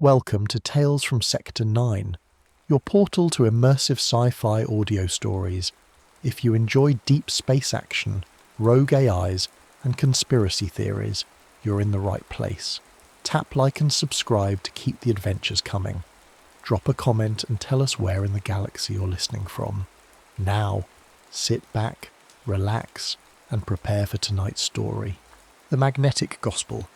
Welcome to Tales from Sector 9, your portal to immersive sci-fi audio stories. If you enjoy deep space action, rogue AIs, and conspiracy theories, you're in the right place. Tap like and subscribe to keep the adventures coming. Drop a comment and tell us where in the galaxy you're listening from. Now, sit back, relax, and prepare for tonight's story. The Magnetic Gospel.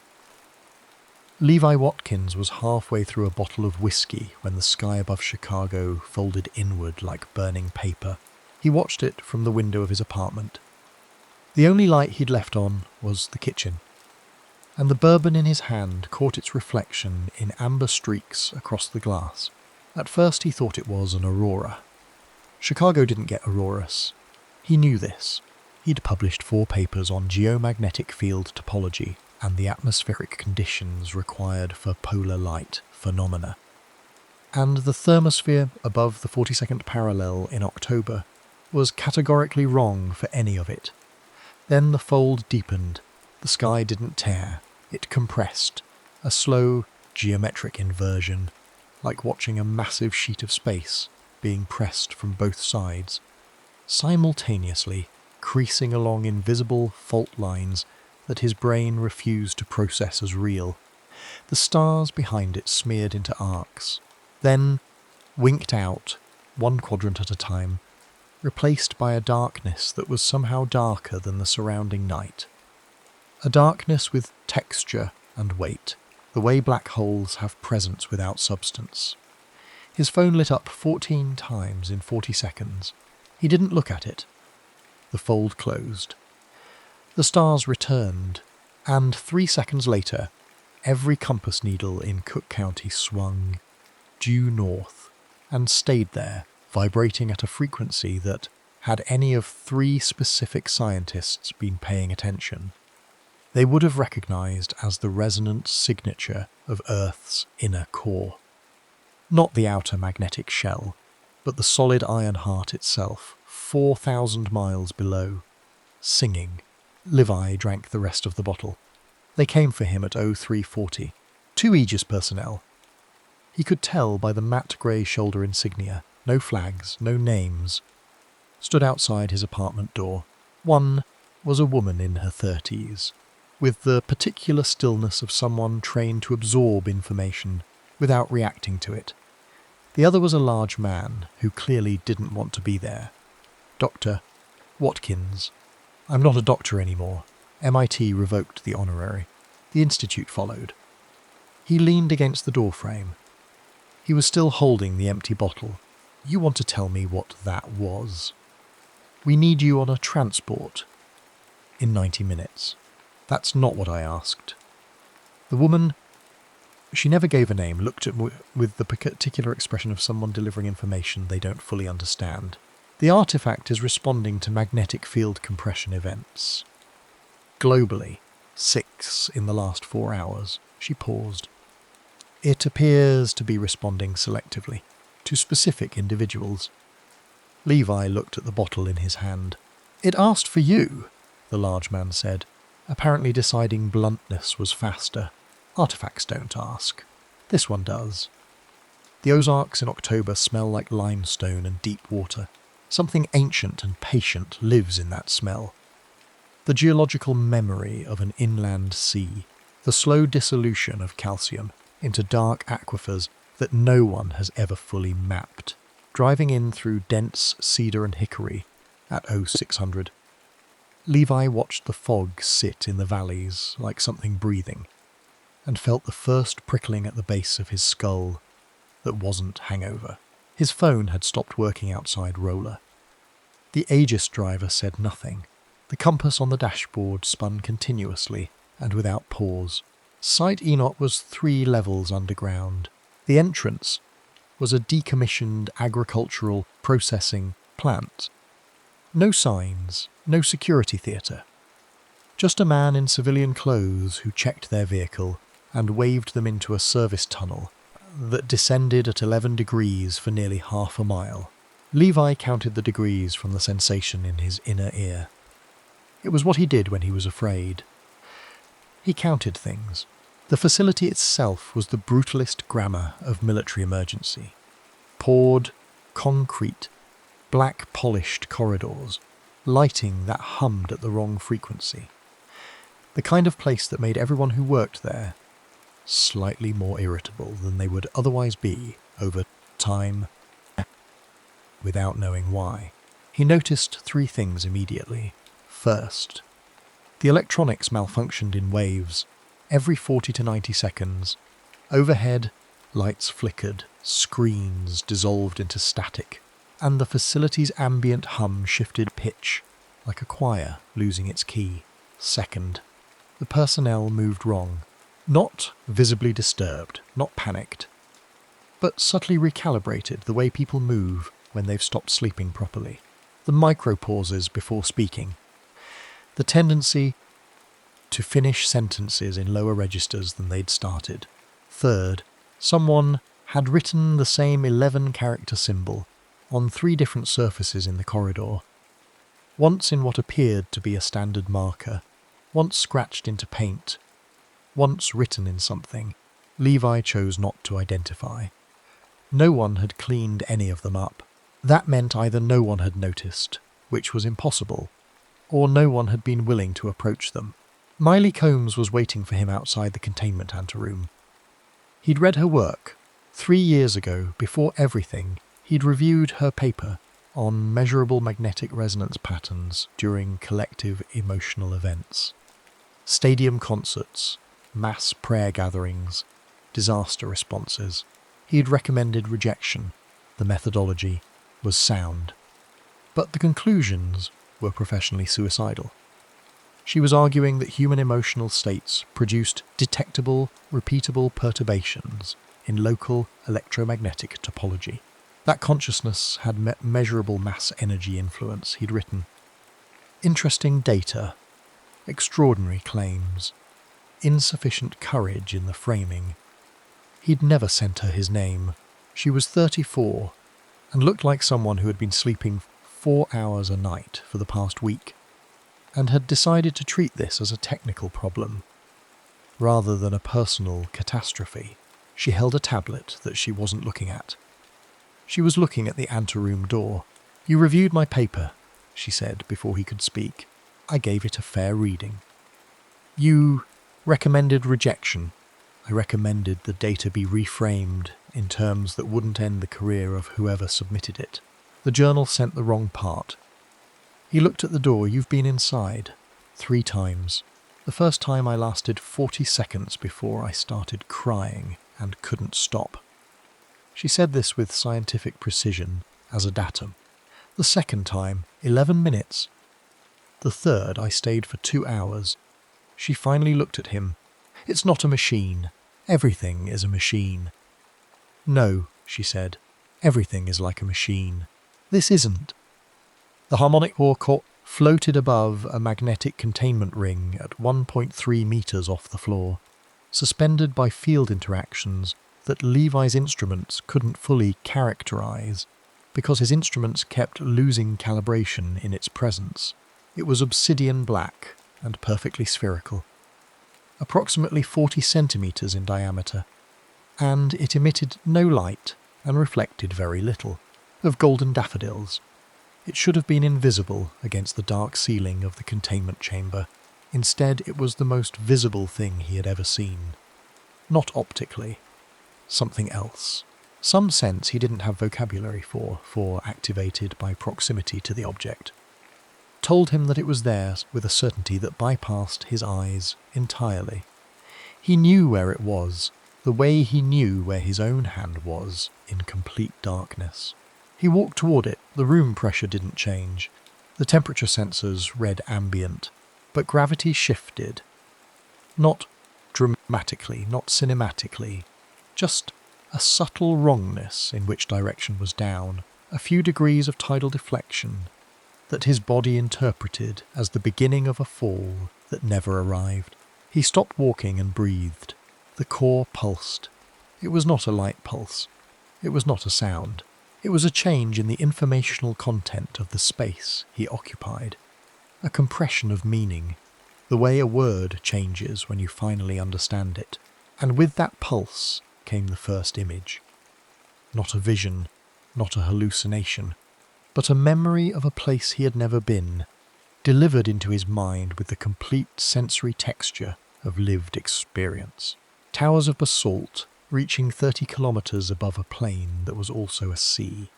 Levi Watkins was halfway through a bottle of whiskey when the sky above Chicago folded inward like burning paper. He watched it from the window of his apartment. The only light he'd left on was the kitchen, and the bourbon in his hand caught its reflection in amber streaks across the glass. At first he thought it was an aurora. Chicago didn't get auroras. He knew this. He'd published 4 papers on geomagnetic field topology and the atmospheric conditions required for polar light phenomena. And the thermosphere above the 42nd parallel in October was categorically wrong for any of it. Then the fold deepened. The sky didn't tear. It compressed. A slow, geometric inversion, like watching a massive sheet of space being pressed from both sides, simultaneously creasing along invisible fault lines that his brain refused to process as real. The stars behind it smeared into arcs, then winked out, one quadrant at a time, replaced by a darkness that was somehow darker than the surrounding night. A darkness with texture and weight, the way black holes have presence without substance. His phone lit up 14 times in 40 seconds. He didn't look at it. The fold closed. The stars returned, and 3 seconds later, every compass needle in Cook County swung due north and stayed there, vibrating at a frequency that, had any of 3 specific scientists been paying attention, they would have recognized as the resonant signature of Earth's inner core. Not the outer magnetic shell, but the solid iron heart itself, 4,000 miles below, singing. Levi drank the rest of the bottle. They came for him at 0340. 2 AEGIS personnel. He could tell by the matte grey shoulder insignia, no flags, no names, stood outside his apartment door. One was a woman in her 30s, with the particular stillness of someone trained to absorb information without reacting to it. The other was a large man who clearly didn't want to be there. Dr. Watkins. I'm not a doctor anymore. MIT revoked the honorary. The institute followed. He leaned against the doorframe. He was still holding the empty bottle. You want to tell me what that was? We need you on a transport. In 90 minutes. That's not what I asked. The woman, she never gave a name, looked at me with the particular expression of someone delivering information they don't fully understand. The artifact is responding to magnetic field compression events. Globally, 6 in the last 4 hours. She paused. It appears to be responding selectively, to specific individuals. Levi looked at the bottle in his hand. It asked for you, the large man said, apparently deciding bluntness was faster. Artifacts don't ask. This one does. The Ozarks in October smell like limestone and deep water. Something ancient and patient lives in that smell. The geological memory of an inland sea, the slow dissolution of calcium into dark aquifers that no one has ever fully mapped, driving in through dense cedar and hickory at 0600. Levi watched the fog sit in the valleys like something breathing, and felt the first prickling at the base of his skull that wasn't hangover. His phone had stopped working outside Roller. The AEGIS driver said nothing. The compass on the dashboard spun continuously and without pause. Site Enoch was 3 levels underground. The entrance was a decommissioned agricultural processing plant. No signs, no security theatre. Just a man in civilian clothes who checked their vehicle and waved them into a service tunnel that descended at 11 degrees for nearly half a mile. Levi counted the degrees from the sensation in his inner ear. It was what he did when he was afraid. He counted things. The facility itself was the brutalist grammar of military emergency. Poured, concrete, black polished corridors, lighting that hummed at the wrong frequency. The kind of place that made everyone who worked there slightly more irritable than they would otherwise be over time, without knowing why. He noticed 3 things immediately. First, the electronics malfunctioned in waves every 40 to 90 seconds. Overhead, lights flickered, screens dissolved into static, and the facility's ambient hum shifted pitch, like a choir losing its key. Second, the personnel moved wrong. Not visibly disturbed, not panicked, but subtly recalibrated the way people move when they've stopped sleeping properly. The micro-pauses before speaking. The tendency to finish sentences in lower registers than they'd started. Third, someone had written the same 11-character symbol on 3 different surfaces in the corridor. Once in what appeared to be a standard marker, once scratched into paint, once written in something Levi chose not to identify. No one had cleaned any of them up. That meant either no one had noticed, which was impossible, or no one had been willing to approach them. Miley Combs was waiting for him outside the containment anteroom. He'd read her work. 3 years ago, before everything, he'd reviewed her paper on measurable magnetic resonance patterns during collective emotional events. Stadium concerts, mass prayer gatherings, disaster responses. He'd recommended rejection. The methodology was sound. But the conclusions were professionally suicidal. She was arguing that human emotional states produced detectable, repeatable perturbations in local electromagnetic topology. That consciousness had measurable mass energy influence, he'd written. Interesting data, extraordinary claims, insufficient courage in the framing. He'd never sent her his name. She was 34 and looked like someone who had been sleeping 4 hours a night for the past week and had decided to treat this as a technical problem rather than a personal catastrophe. She held a tablet that she wasn't looking at. She was looking at the anteroom door. "You reviewed my paper," she said before he could speak. "I gave it a fair reading. You recommended rejection. I recommended the data be reframed in terms that wouldn't end the career of whoever submitted it. The journal sent the wrong part." He looked at the door. "You've been inside 3 times. The first time I lasted 40 seconds before I started crying and couldn't stop." She said this with scientific precision as a datum. "The second time, 11 minutes. The third, I stayed for 2 hours. She finally looked at him. "It's not a machine. Everything is a machine." "No," she said. "Everything is like a machine. This isn't." The harmonic core floated above a magnetic containment ring at 1.3 meters off the floor, suspended by field interactions that Levi's instruments couldn't fully characterize because his instruments kept losing calibration in its presence. It was obsidian black and perfectly spherical, approximately 40 centimeters in diameter, and it emitted no light and reflected very little. Of golden daffodils, it should have been invisible against the dark ceiling of the containment chamber. Instead, it was the most visible thing he had ever seen. Not optically. Something else. Some sense he didn't have vocabulary for activated by proximity to the object. Told him that it was there with a certainty that bypassed his eyes entirely. He knew where it was, the way he knew where his own hand was in complete darkness. He walked toward it. The room pressure didn't change. The temperature sensors read ambient, but gravity shifted. Not dramatically, not cinematically, just a subtle wrongness in which direction was down, a few degrees of tidal deflection that his body interpreted as the beginning of a fall that never arrived. He stopped walking and breathed. The core pulsed. It was not a light pulse. It was not a sound. It was a change in the informational content of the space he occupied, a compression of meaning, the way a word changes when you finally understand it. And with that pulse came the first image. Not a vision, not a hallucination, but a memory of a place he had never been, delivered into his mind with the complete sensory texture of lived experience. Towers of basalt reaching 30 kilometres above a plain that was also a sea.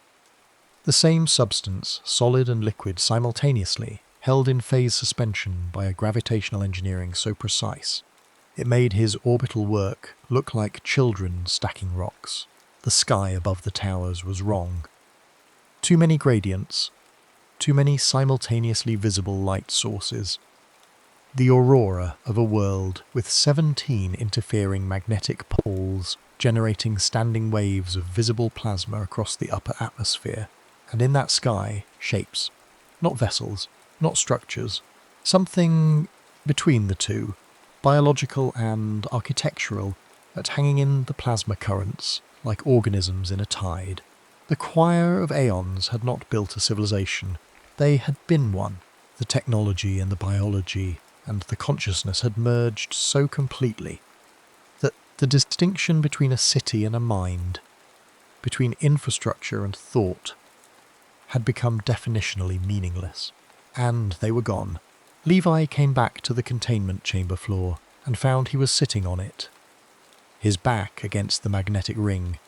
The same substance, solid and liquid simultaneously, held in phase suspension by a gravitational engineering so precise, it made his orbital work look like children stacking rocks. The sky above the towers was wrong. Too many gradients, too many simultaneously visible light sources. The aurora of a world with 17 interfering magnetic poles generating standing waves of visible plasma across the upper atmosphere, and in that sky, shapes, not vessels, not structures, something between the two, biological and architectural, that hanging in the plasma currents like organisms in a tide. The choir of aeons had not built a civilization, they had been one. The technology and the biology and the consciousness had merged so completely that the distinction between a city and a mind, between infrastructure and thought, had become definitionally meaningless. And they were gone. Levi came back to the containment chamber floor and found he was sitting on it, his back against the magnetic ring,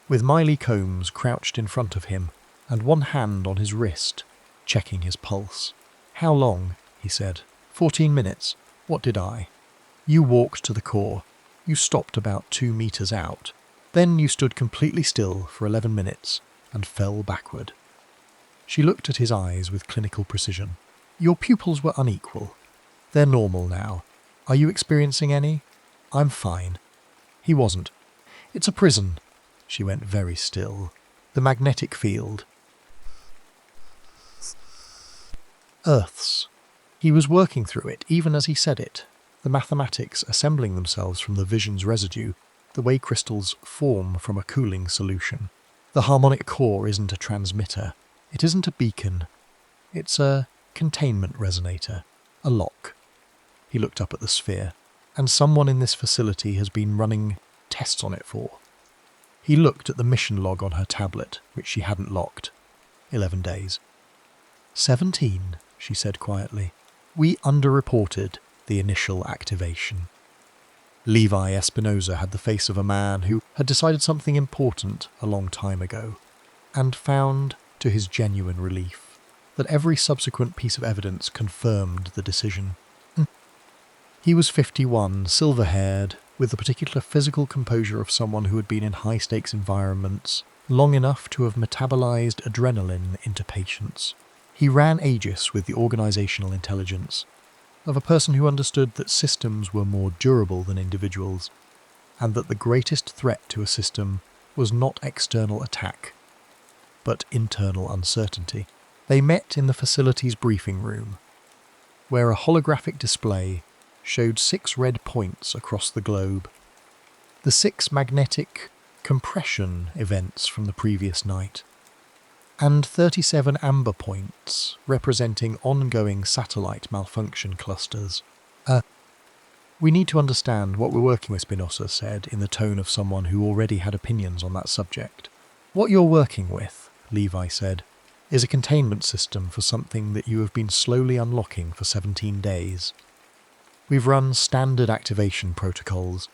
with Miley Combs crouched in front of him and one hand on his wrist, checking his pulse. "How long?" he said. 14 minutes. What did I? You walked to the core. You stopped about 2 meters out. Then you stood completely still for 11 minutes and fell backward. She looked at his eyes with clinical precision. Your pupils were unequal. They're normal now. Are you experiencing any? I'm fine. He wasn't. It's a prison. She went very still. The magnetic field. Earth's. He was working through it, even as he said it. The mathematics assembling themselves from the vision's residue, the way crystals form from a cooling solution. The harmonic core isn't a transmitter. It isn't a beacon. It's a containment resonator. A lock. He looked up at the sphere. And someone in this facility has been running tests on it for. He looked at the mission log on her tablet, which she hadn't locked. 11 days. 17, she said quietly. We underreported the initial activation. Levi Espinosa had the face of a man who had decided something important a long time ago, and found, to his genuine relief, that every subsequent piece of evidence confirmed the decision. He was 51, silver-haired, with the particular physical composure of someone who had been in high-stakes environments long enough to have metabolized adrenaline into patience. He ran AEGIS with the organizational intelligence of a person who understood that systems were more durable than individuals, and that the greatest threat to a system was not external attack, but internal uncertainty. They met in the facility's briefing room, where a holographic display showed 6 red points across the globe. The 6 magnetic compression events from the previous night, and 37 amber points representing ongoing satellite malfunction clusters. We need to understand what we're working with, Spinoza said in the tone of someone who already had opinions on that subject. What you're working with, Levi said, is a containment system for something that you have been slowly unlocking for 17 days. We've run standard activation protocols.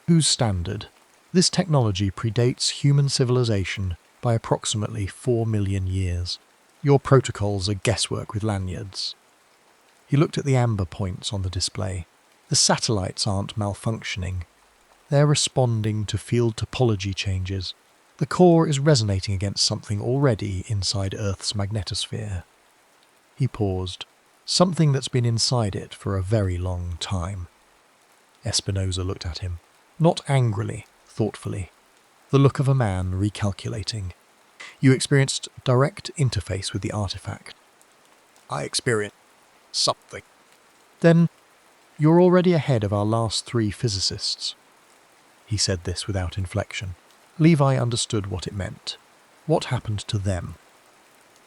Who's standard? This technology predates human civilization by approximately 4 million years. Your protocols are guesswork with lanyards. He looked at the amber points on the display. The satellites aren't malfunctioning. They're responding to field topology changes. The core is resonating against something already inside Earth's magnetosphere. He paused. Something that's been inside it for a very long time. Espinosa looked at him. Not angrily, thoughtfully. The look of a man recalculating. You experienced direct interface with the artifact. I experienced something. Then, you're already ahead of our last 3 physicists. He said this without inflection. Levi understood what it meant. What happened to them?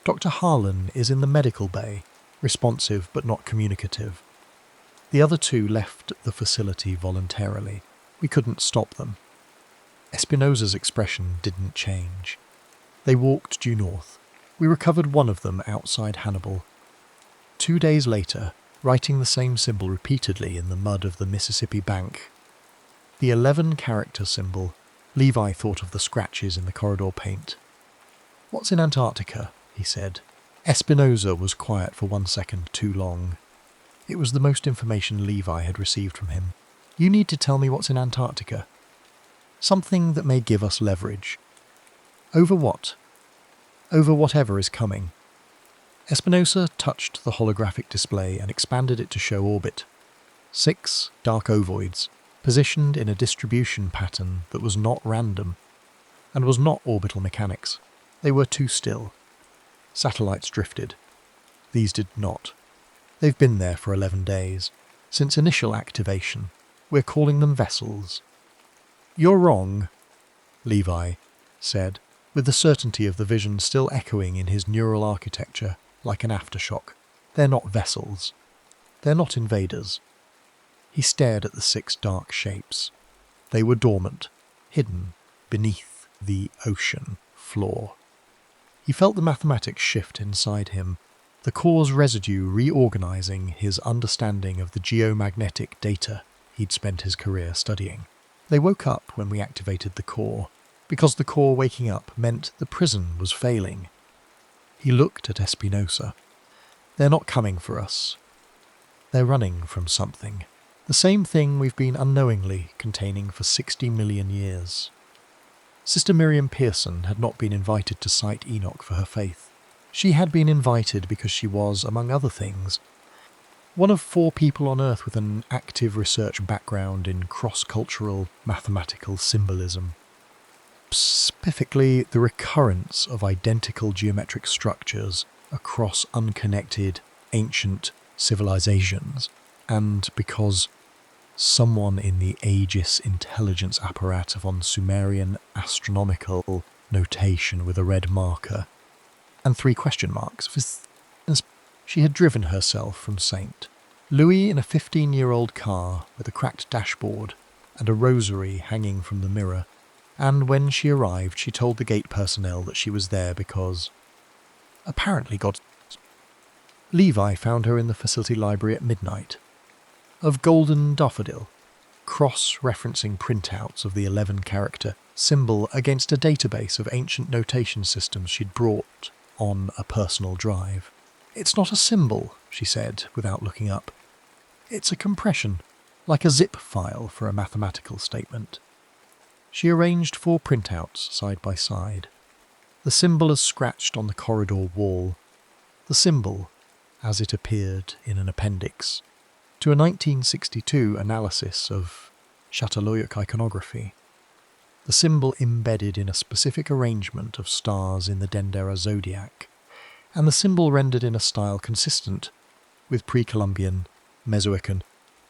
Dr. Harlan is in the medical bay, responsive but not communicative. The other 2 left the facility voluntarily. We couldn't stop them. Espinosa's expression didn't change. They walked due north. We recovered one of them outside Hannibal. 2 days later, writing the same symbol repeatedly in the mud of the Mississippi bank, the 11-character symbol, Levi thought of the scratches in the corridor paint. "What's in Antarctica?" he said. Espinosa was quiet for 1 second too long. It was the most information Levi had received from him. "You need to tell me what's in Antarctica. Something that may give us leverage." "Over what?" "Over whatever is coming." Espinosa touched the holographic display and expanded it to show orbit. 6 dark ovoids, positioned in a distribution pattern that was not random, and was not orbital mechanics. They were too still. Satellites drifted. These did not. They've been there for 11 days. Since initial activation, we're calling them vessels. "You're wrong," Levi said, with the certainty of the vision still echoing in his neural architecture like an aftershock. "They're not vessels. They're not invaders." He stared at the 6 dark shapes. They were dormant, hidden beneath the ocean floor. He felt the mathematics shift inside him, the core's residue reorganizing his understanding of the geomagnetic data he'd spent his career studying. They woke up when we activated the core, because the core waking up meant the prison was failing. He looked at Espinosa. "They're not coming for us. They're running from something. The same thing we've been unknowingly containing for 60 million years." Sister Miriam Pearson had not been invited to Site Enoch for her faith. She had been invited because she was, among other things, one of 4 people on Earth with an active research background in cross-cultural mathematical symbolism. Specifically, the recurrence of identical geometric structures across unconnected, ancient civilizations, and because someone in the AEGIS intelligence apparatus on Sumerian astronomical notation with a red marker and 3 question marks. She had driven herself from St. Louis in a 15-year-old car with a cracked dashboard and a rosary hanging from the mirror, and when she arrived she told the gate personnel that she was there because, apparently, Levi found her in the facility library at midnight. Of Golden Daffodil, cross-referencing printouts of the 11-character symbol against a database of ancient notation systems she'd brought on a personal drive. "It's not a symbol," she said, without looking up. "It's a compression, like a zip file for a mathematical statement." She arranged 4 printouts side by side. The symbol as scratched on the corridor wall. The symbol as it appeared in an appendix to a 1962 analysis of Chateauloux iconography. The symbol embedded in a specific arrangement of stars in the Dendera zodiac, and the symbol rendered in a style consistent with pre-Columbian, Mesoican,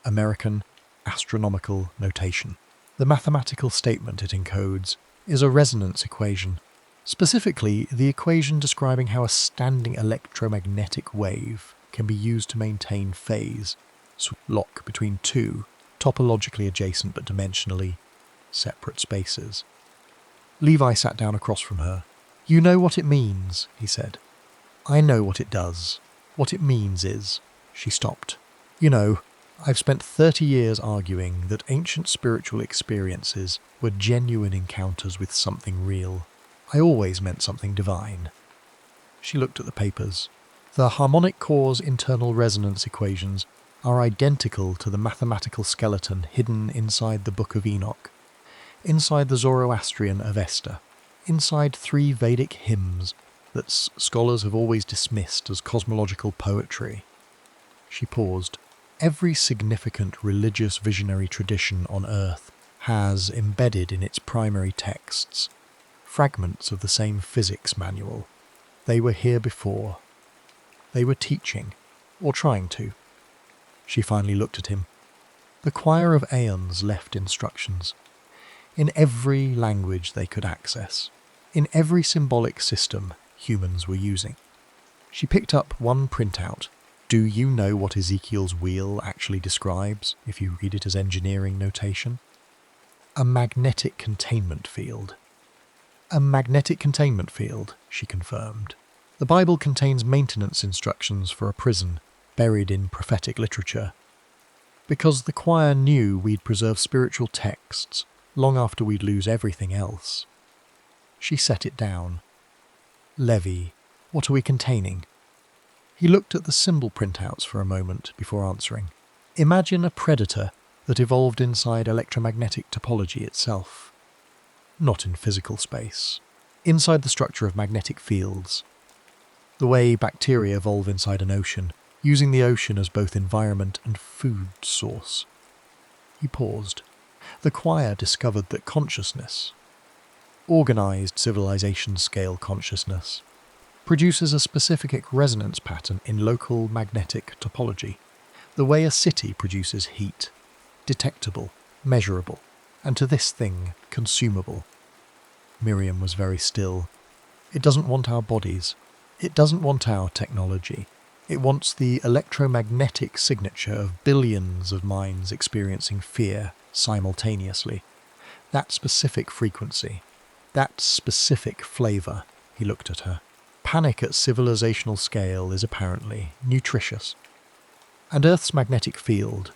American astronomical notation. The mathematical statement it encodes is a resonance equation, specifically the equation describing how a standing electromagnetic wave can be used to maintain phase, lock between 2 topologically adjacent but dimensionally separate spaces. Levi sat down across from her. "You know what it means," he said. "I know what it does. What it means is..." She stopped. "You know, I've spent 30 years arguing that ancient spiritual experiences were genuine encounters with something real. I always meant something divine." She looked at the papers. The harmonic core's internal resonance equations are identical to the mathematical skeleton hidden inside the Book of Enoch, inside the Zoroastrian Avesta, inside 3 Vedic hymns that scholars have always dismissed as cosmological poetry. She paused. Every significant religious visionary tradition on Earth has embedded in its primary texts fragments of the same physics manual. They were here before. They were teaching, or trying to. She finally looked at him. The choir of aeons left instructions. In every language they could access. In every symbolic system humans were using. She picked up one printout. "Do you know what Ezekiel's wheel actually describes, if you read it as engineering notation?" A magnetic containment field. A magnetic containment field, she confirmed. The Bible contains maintenance instructions for a prison, buried in prophetic literature. Because the choir knew we'd preserve spiritual texts long after we'd lose everything else. She set it down. Levi, what are we containing? He looked at the symbol printouts for a moment before answering. Imagine a predator that evolved inside electromagnetic topology itself. Not in physical space. Inside the structure of magnetic fields. The way bacteria evolve inside an ocean, using the ocean as both environment and food source. He paused. The choir discovered that consciousness, organized civilization-scale consciousness, produces a specific resonance pattern in local magnetic topology, the way a city produces heat, detectable, measurable, and to this thing, consumable. Miriam was very still. It doesn't want our bodies. It doesn't want our technology. It wants the electromagnetic signature of billions of minds experiencing fear simultaneously. That specific frequency. That specific flavour. He looked at her. Panic at civilizational scale is apparently nutritious. And Earth's magnetic field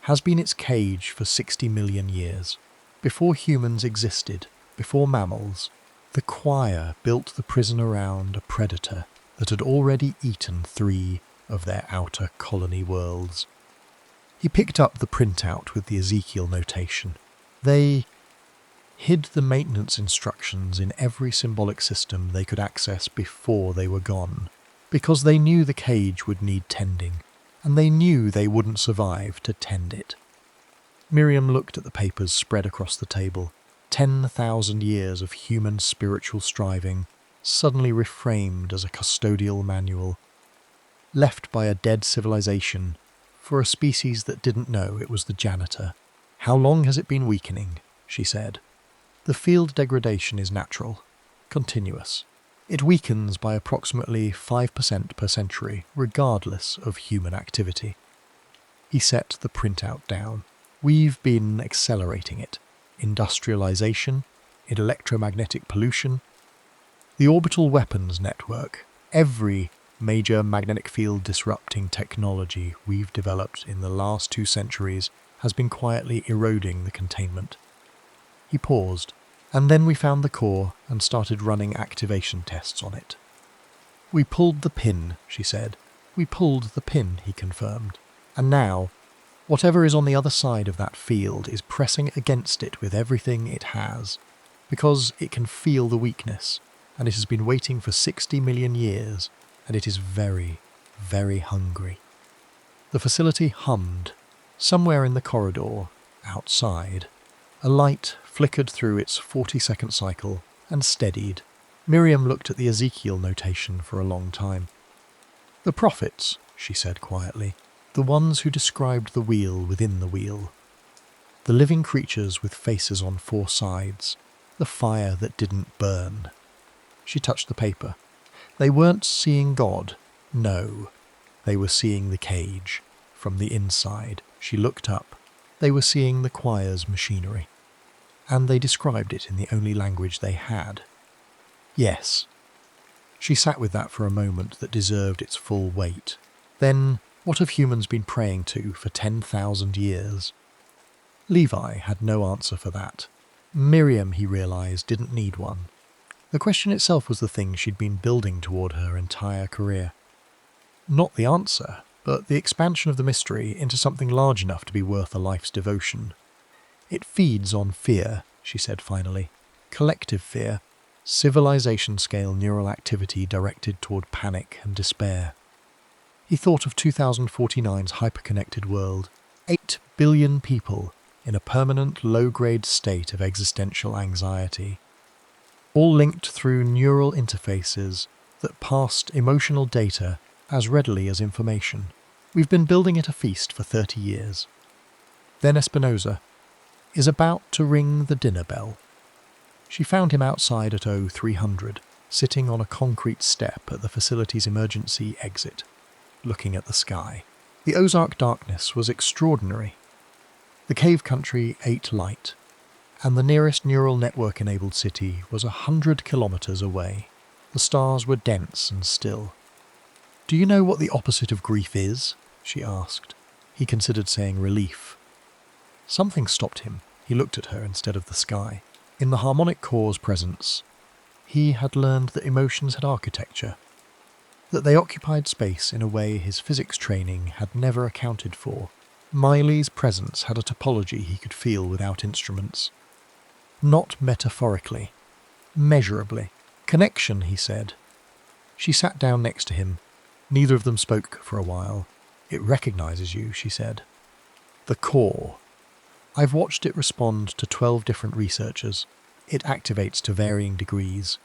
has been its cage for 60 million years. Before humans existed, before mammals, the choir built the prison around a predator that had already eaten 3 of their outer colony worlds. He picked up the printout with the Ezekiel notation. They hid the maintenance instructions in every symbolic system they could access before they were gone, because they knew the cage would need tending, and they knew they wouldn't survive to tend it. Miriam looked at the papers spread across the table. 10,000 years of human spiritual striving, suddenly reframed as a custodial manual, left by a dead civilization for a species that didn't know it was the janitor. How long has it been weakening? She said. The field degradation is natural, continuous. It weakens by approximately 5% per century, regardless of human activity. He set the printout down. We've been accelerating it. Industrialization, electromagnetic pollution, the orbital weapons network, every major magnetic field disrupting technology we've developed in the last 2 centuries has been quietly eroding the containment. He paused, and then we found the core and started running activation tests on it. We pulled the pin, she said. We pulled the pin, he confirmed. And now, whatever is on the other side of that field is pressing against it with everything it has, because it can feel the weakness, and it has been waiting for 60 million years, and it is very, very hungry. The facility hummed. Somewhere in the corridor, outside, a light flickered through its 40-second cycle and steadied. Miriam looked at the Ezekiel notation for a long time. The prophets, she said quietly. The ones who described the wheel within the wheel. The living creatures with faces on 4 sides. The fire that didn't burn. She touched the paper. They weren't seeing God. No. They were seeing the cage. From the inside. She looked up. They were seeing the choir's machinery. And they described it in the only language they had. Yes. She sat with that for a moment that deserved its full weight. Then, what have humans been praying to for 10,000 years? Levi had no answer for that. Miriam, he realised, didn't need one. The question itself was the thing she'd been building toward her entire career. Not the answer, but the expansion of the mystery into something large enough to be worth a life's devotion. It feeds on fear, she said finally. Collective fear. Civilization-scale neural activity directed toward panic and despair. He thought of 2049's hyperconnected world. 8 billion people in a permanent low-grade state of existential anxiety. All linked through neural interfaces that passed emotional data as readily as information. We've been building it a feast for 30 years. Then Espinosa is about to ring the dinner bell. She found him outside at 0300, sitting on a concrete step at the facility's emergency exit, looking at the sky. The Ozark darkness was extraordinary. The cave country ate light. and the nearest neural network-enabled city was 100 kilometers away. The stars were dense and still. "Do you know what the opposite of grief is?" she asked. He considered saying relief. Something stopped him. He looked at her instead of the sky. In the harmonic core's presence, he had learned that emotions had architecture, that they occupied space in a way his physics training had never accounted for. Miley's presence had a topology he could feel without instruments. Not metaphorically, measurably. "Connection," he said. She sat down next to him. Neither of them spoke for a while. "It recognizes you," she said. "The core. I've watched it respond to 12 different researchers. It activates to varying degrees,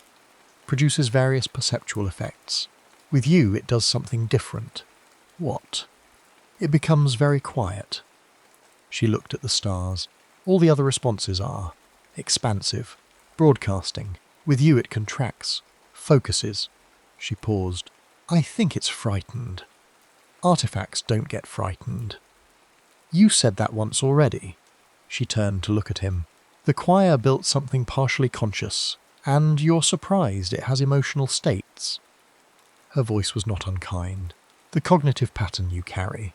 produces various perceptual effects. With you, it does something different." "What?" "It becomes very quiet." She looked at the stars. "All the other responses are expansive, broadcasting. With you, it contracts, focuses." She paused. "I think it's frightened." "Artifacts don't get frightened." "You said that once already." She turned to look at him. "The choir built something partially conscious, and you're surprised it has emotional states." Her voice was not unkind. "The cognitive pattern you carry.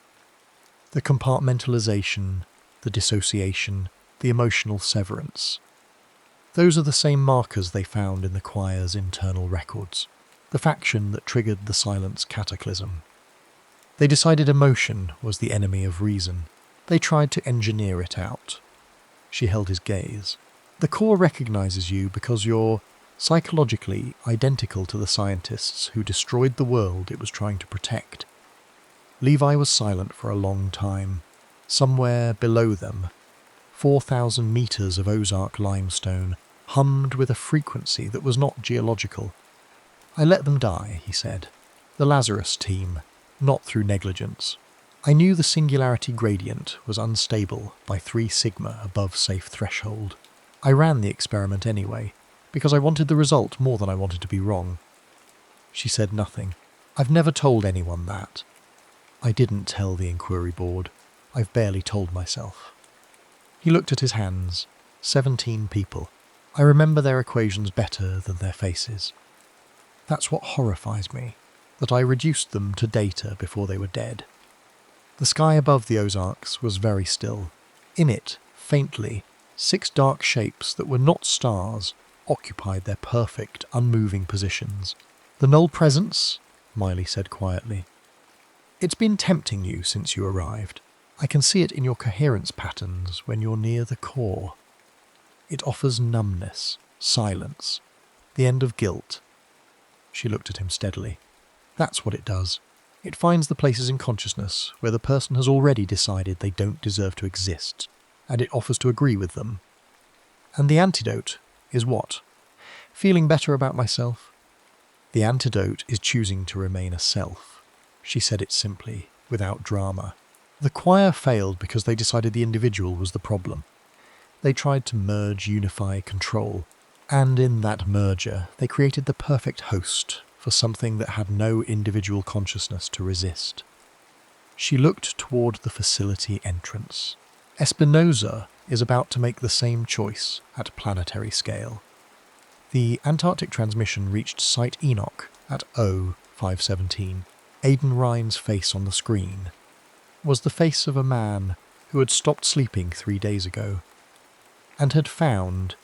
The compartmentalization, the dissociation, the emotional severance. Those are the same markers they found in the choir's internal records. The faction that triggered the silence cataclysm. They decided emotion was the enemy of reason. They tried to engineer it out." She held his gaze. "The core recognizes you because you're psychologically identical to the scientists who destroyed the world it was trying to protect." Levi was silent for a long time. Somewhere below them, 4,000 meters of Ozark limestone hummed with a frequency that was not geological. "I let them die," he said. "The Lazarus team, not through negligence. I knew the singularity gradient was unstable by 3 sigma above safe threshold. I ran the experiment anyway, because I wanted the result more than I wanted to be wrong." She said nothing. "I've never told anyone that. I didn't tell the inquiry board. I've barely told myself." He looked at his hands. 17 people. "I remember their equations better than their faces. That's what horrifies me, that I reduced them to data before they were dead." The sky above the Ozarks was very still. In it, faintly, 6 dark shapes that were not stars occupied their perfect, unmoving positions. "The null presence," Miley said quietly. "It's been tempting you since you arrived. I can see it in your coherence patterns when you're near the core. It offers numbness, silence, the end of guilt." She looked at him steadily. "That's what it does. It finds the places in consciousness where the person has already decided they don't deserve to exist, and it offers to agree with them. And the antidote is what? Feeling better about myself? The antidote is choosing to remain a self." She said it simply, without drama. "The choir failed because they decided the individual was the problem. They tried to merge, unify, control, and in that merger they created the perfect host for something that had no individual consciousness to resist." She looked toward the facility entrance. "Espinosa is about to make the same choice at planetary scale." The Antarctic transmission reached Site Enoch at 0517. Aidan Ryan's face on the screen was the face of a man who had stopped sleeping 3 days ago, and had found,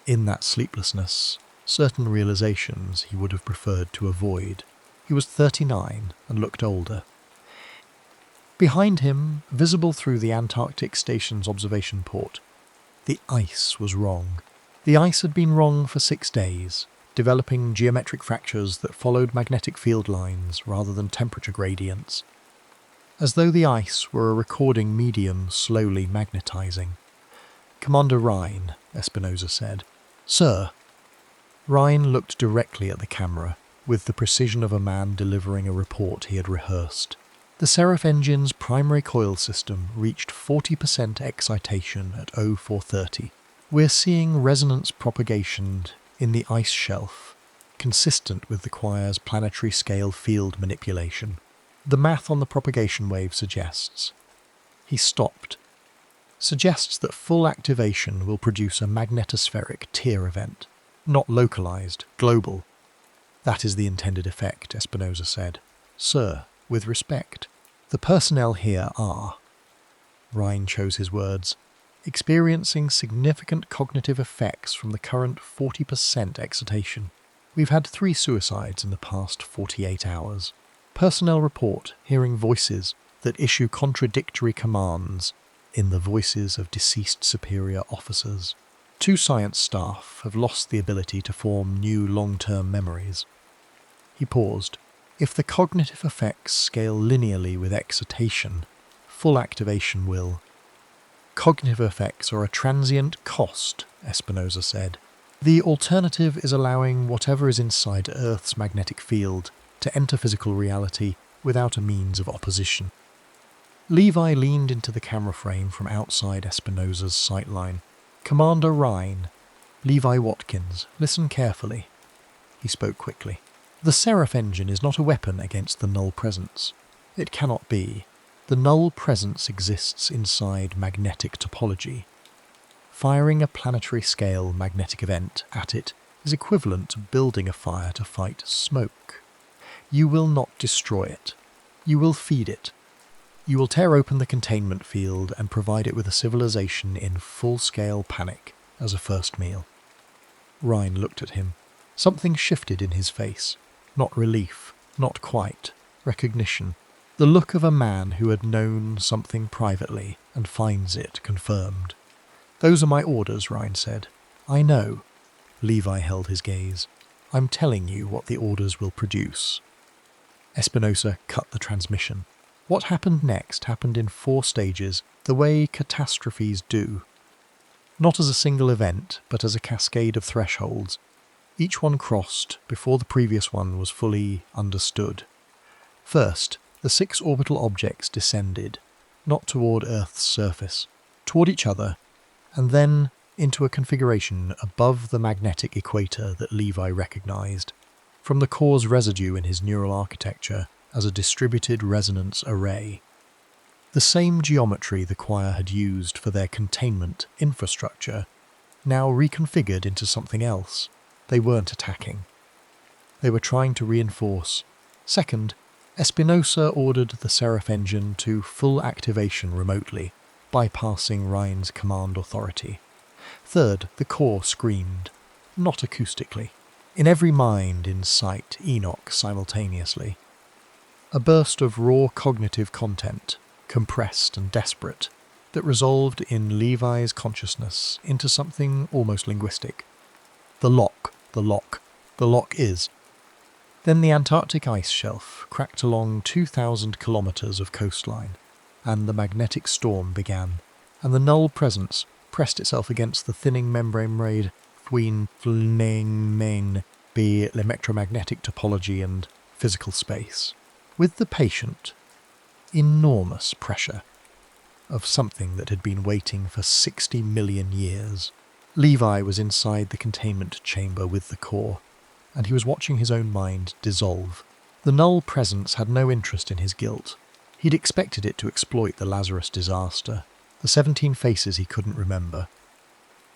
in that sleeplessness, certain realizations he would have preferred to avoid. He was 39 and looked older. Behind him, visible through the Antarctic station's observation port, the ice was wrong. The ice had been wrong for 6 days, developing geometric fractures that followed magnetic field lines rather than temperature gradients, as though the ice were a recording medium slowly magnetizing. "Commander Ryan," Espinosa said. "Sir." Ryan looked directly at the camera, with the precision of a man delivering a report he had rehearsed. "The Seraph engine's primary coil system reached 40% excitation at 0430. We're seeing resonance propagation in the ice shelf, consistent with the choir's planetary scale field manipulation. The math on the propagation wave suggests." He stopped. suggests that full activation will produce a magnetospheric tear event, not localized, global. That is the intended effect, Espinosa said. Sir, with respect, the personnel here are, Ryan chose his words, experiencing significant cognitive effects from the current 40% excitation. We've had 3 suicides in the past 48 hours. Personnel report hearing voices that issue contradictory commands in the voices of deceased superior officers. 2 science staff have lost the ability to form new long-term memories. He paused. If the cognitive effects scale linearly with excitation, full activation will. Cognitive effects are a transient cost, Espinosa said. The alternative is allowing whatever is inside Earth's magnetic field to enter physical reality without a means of opposition. Levi leaned into the camera frame from outside Espinosa's sightline. Commander Rhine, Levi Watkins, listen carefully. He spoke quickly. The Seraph engine is not a weapon against the null presence. It cannot be. The null presence exists inside magnetic topology. Firing a planetary-scale magnetic event at it is equivalent to building a fire to fight smoke. You will not destroy it. You will feed it. You will tear open the containment field and provide it with a civilization in full-scale panic as a first meal. Rhine looked at him. Something shifted in his face. Not relief, not quite, recognition. The look of a man who had known something privately and finds it confirmed. Those are my orders, Rhine said. I know. Levi held his gaze. I'm telling you what the orders will produce. Espinosa cut the transmission. What happened next happened in 4 stages, the way catastrophes do. Not as a single event, but as a cascade of thresholds. Each one crossed before the previous one was fully understood. First, the 6 orbital objects descended, not toward Earth's surface, toward each other, and then into a configuration above the magnetic equator that Levi recognized, from the core's residue in his neural architecture as a distributed resonance array. The same geometry the choir had used for their containment infrastructure, now reconfigured into something else. They weren't attacking. They were trying to reinforce. Second, Espinosa ordered the Seraph engine to full activation remotely, bypassing Rhine's command authority. Third, the core screamed, not acoustically, in every mind in Site Enoch simultaneously. A burst of raw cognitive content, compressed and desperate, that resolved in Levi's consciousness into something almost linguistic. The lock, the lock, the lock is. Then the Antarctic ice shelf cracked along 2,000 kilometres of coastline, and the magnetic storm began, and the null presence pressed itself against the thinning membrane raid between the electromagnetic topology and physical space. With the patient, enormous pressure of something that had been waiting for 60 million years. Levi was inside the containment chamber with the core, and he was watching his own mind dissolve. The null presence had no interest in his guilt. He'd expected it to exploit the Lazarus disaster, the 17 faces he couldn't remember,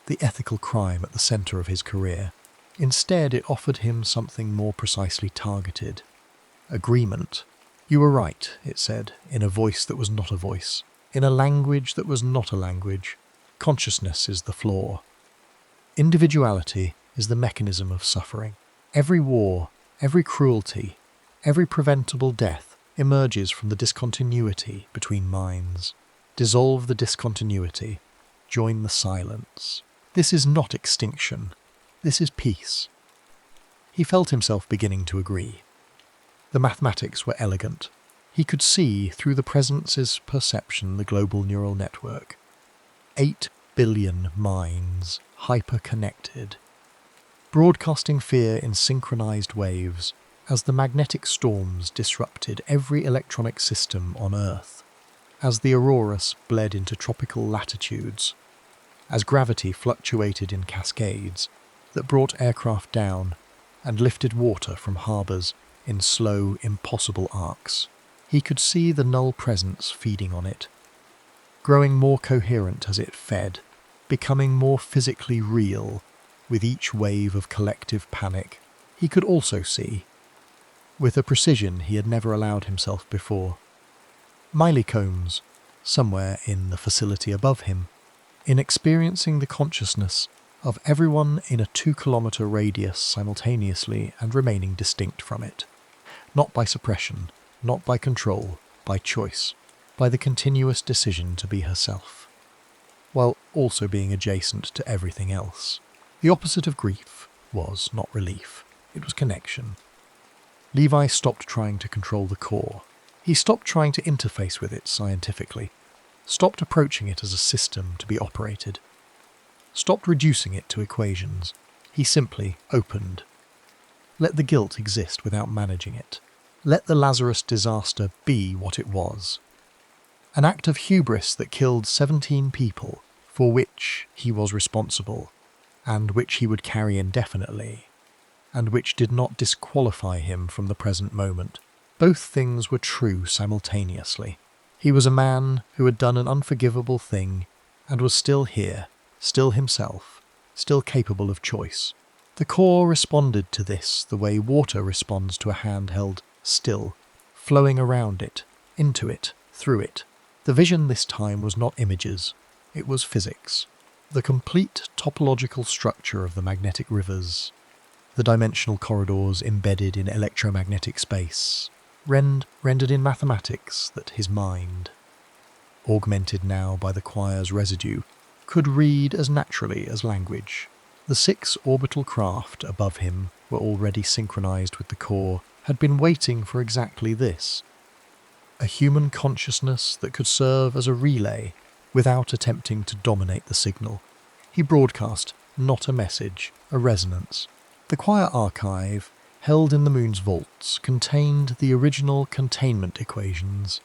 the ethical crime at the centre of his career. Instead, it offered him something more precisely targeted. Agreement. You were right, it said, in a voice that was not a voice, in a language that was not a language. Consciousness is the flaw. Individuality is the mechanism of suffering. Every war, every cruelty, every preventable death emerges from the discontinuity between minds. Dissolve the discontinuity, join the silence. This is not extinction. This is peace. He felt himself beginning to agree. The mathematics were elegant. He could see through the presence's perception the global neural network. 8 billion minds, hyper-connected, broadcasting fear in synchronized waves as the magnetic storms disrupted every electronic system on Earth, as the auroras bled into tropical latitudes, as gravity fluctuated in cascades that brought aircraft down and lifted water from harbours in slow, impossible arcs. He could see the null presence feeding on it, growing more coherent as it fed, becoming more physically real with each wave of collective panic. He could also see, with a precision he had never allowed himself before, milecombs somewhere in the facility above him, in experiencing the consciousness of everyone in a 2-kilometre radius simultaneously and remaining distinct from it, not by suppression, not by control, by choice, by the continuous decision to be herself, while also being adjacent to everything else. The opposite of grief was not relief, it was connection. Levi stopped trying to control the core. He stopped trying to interface with it scientifically, stopped approaching it as a system to be operated, stopped reducing it to equations. He simply opened. Let the guilt exist without managing it. Let the Lazarus disaster be what it was. An act of hubris that killed 17 people, for which he was responsible, and which he would carry indefinitely, and which did not disqualify him from the present moment. Both things were true simultaneously. He was a man who had done an unforgivable thing and was still here, still himself, still capable of choice. The core responded to this the way water responds to a hand held still, flowing around it, into it, through it. The vision this time was not images, it was physics. The complete topological structure of the magnetic rivers, the dimensional corridors embedded in electromagnetic space, rendered in mathematics that his mind, augmented now by the choir's residue, could read as naturally as language. The 6 orbital craft above him were already synchronized with the core, had been waiting for exactly this. A human consciousness that could serve as a relay without attempting to dominate the signal. He broadcast not a message, a resonance. The choir archive, held in the moon's vaults, contained the original containment equations,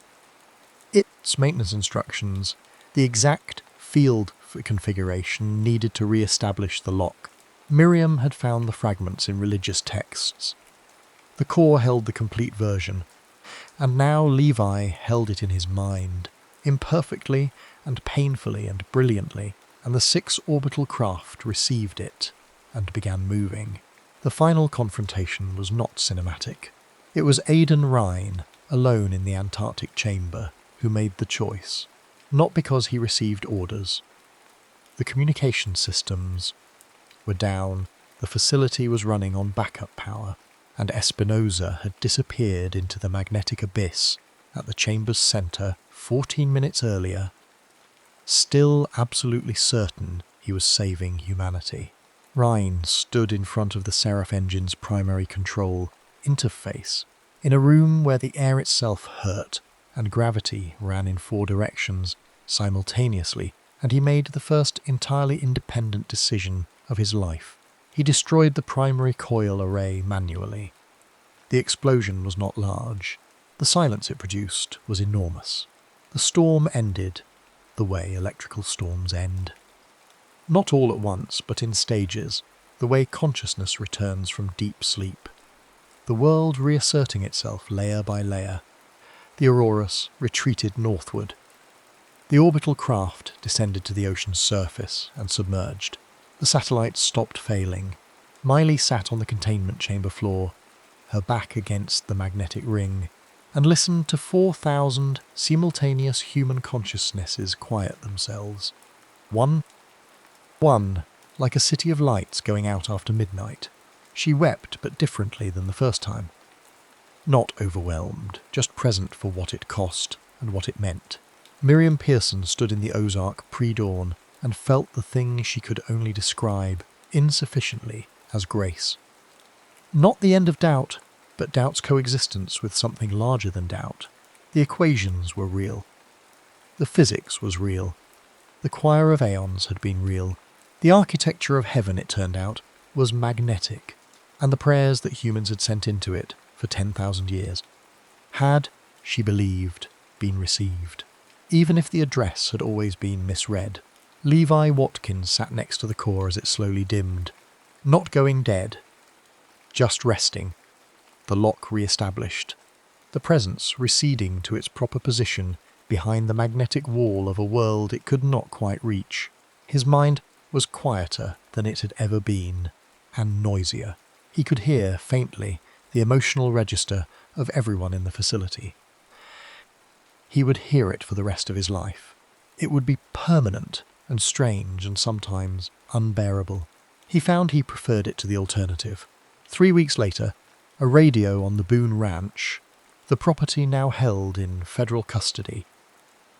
its maintenance instructions, the exact field configuration needed to re-establish the lock. Miriam had found the fragments in religious texts. The core held the complete version, and now Levi held it in his mind, imperfectly and painfully and brilliantly, and the 6 orbital craft received it and began moving. The final confrontation was not cinematic. It was Aidan Rhine, alone in the Antarctic chamber, who made the choice, not because he received orders. The communication systems were down, the facility was running on backup power, and Espinosa had disappeared into the magnetic abyss at the chamber's centre 14 minutes earlier, still absolutely certain he was saving humanity. Rhine stood in front of the Seraph engine's primary control interface, in a room where the air itself hurt and gravity ran in 4 directions simultaneously, and he made the first entirely independent decision of his life. He destroyed the primary coil array manually. The explosion was not large. The silence it produced was enormous. The storm ended the way electrical storms end. Not all at once, but in stages, the way consciousness returns from deep sleep. The world reasserting itself layer by layer. The Aurorus retreated northward. The orbital craft descended to the ocean's surface and submerged. The satellites stopped failing. Miley sat on the containment chamber floor, her back against the magnetic ring, and listened to 4,000 simultaneous human consciousnesses quiet themselves. One, like a city of lights going out after midnight. She wept, but differently than the first time. Not overwhelmed, just present for what it cost and what it meant. Miriam Pearson stood in the Ozark pre-dawn and felt the thing she could only describe, insufficiently, as grace. Not the end of doubt, but doubt's coexistence with something larger than doubt. The equations were real. The physics was real. The choir of aeons had been real. The architecture of heaven, it turned out, was magnetic, and the prayers that humans had sent into it for 10,000 years had, she believed, been received, even if the address had always been misread. Levi Watkins sat next to the core as it slowly dimmed, not going dead, just resting, the lock re-established, the presence receding to its proper position behind the magnetic wall of a world it could not quite reach. His mind was quieter than it had ever been, and noisier. He could hear, faintly, the emotional register of everyone in the facility. He would hear it for the rest of his life. It would be permanent and strange and sometimes unbearable. He found he preferred it to the alternative. 3 weeks later, a radio on the Boone Ranch, the property now held in federal custody,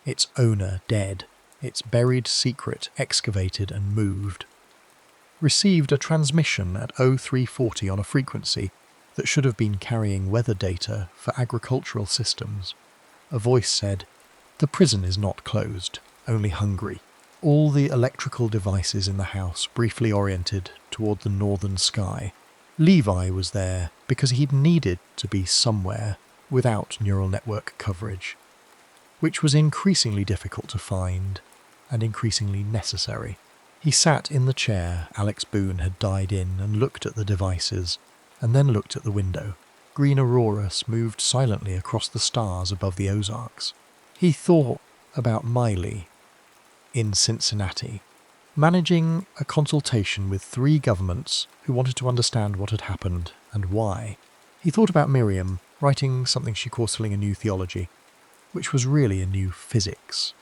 its owner dead, its buried secret excavated and moved, received a transmission at 0340 on a frequency that should have been carrying weather data for agricultural systems. A voice said, "The prison is not closed, only hungry." All the electrical devices in the house briefly oriented toward the northern sky. Levi was there because he'd needed to be somewhere without neural network coverage, which was increasingly difficult to find and increasingly necessary. He sat in the chair Alex Boone had died in and looked at the devices, and then looked at the window. Green aurora moved silently across the stars above the Ozarks. He thought about Miley in Cincinnati, managing a consultation with 3 governments who wanted to understand what had happened and why. He thought about Miriam writing something she calls filling a new theology, which was really a new physics,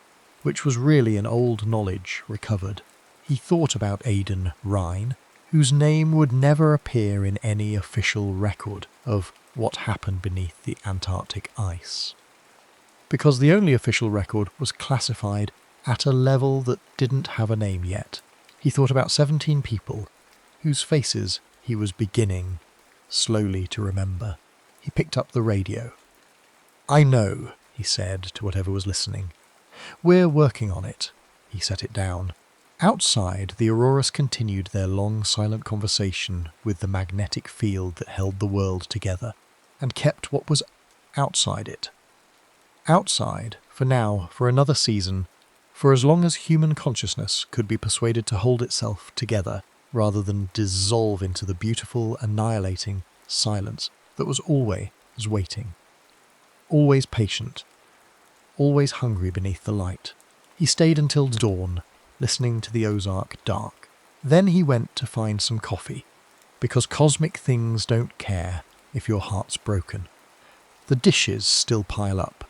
which was really an old knowledge recovered. He thought about Aidan Rhine, whose name would never appear in any official record of what happened beneath the Antarctic ice, because the only official record was classified at a level that didn't have a name yet. He thought about 17 people whose faces he was beginning slowly to remember. He picked up the radio. "I know," he said to whatever was listening. "We're working on it." He set it down. Outside, the Auroras continued their long, silent conversation with the magnetic field that held the world together, and kept what was outside it. Outside, for now, for another season, for as long as human consciousness could be persuaded to hold itself together rather than dissolve into the beautiful, annihilating silence that was always waiting, always patient, always hungry beneath the light. He stayed until dawn, listening to the Ozark dark. Then he went to find some coffee, because cosmic things don't care if your heart's broken. The dishes still pile up,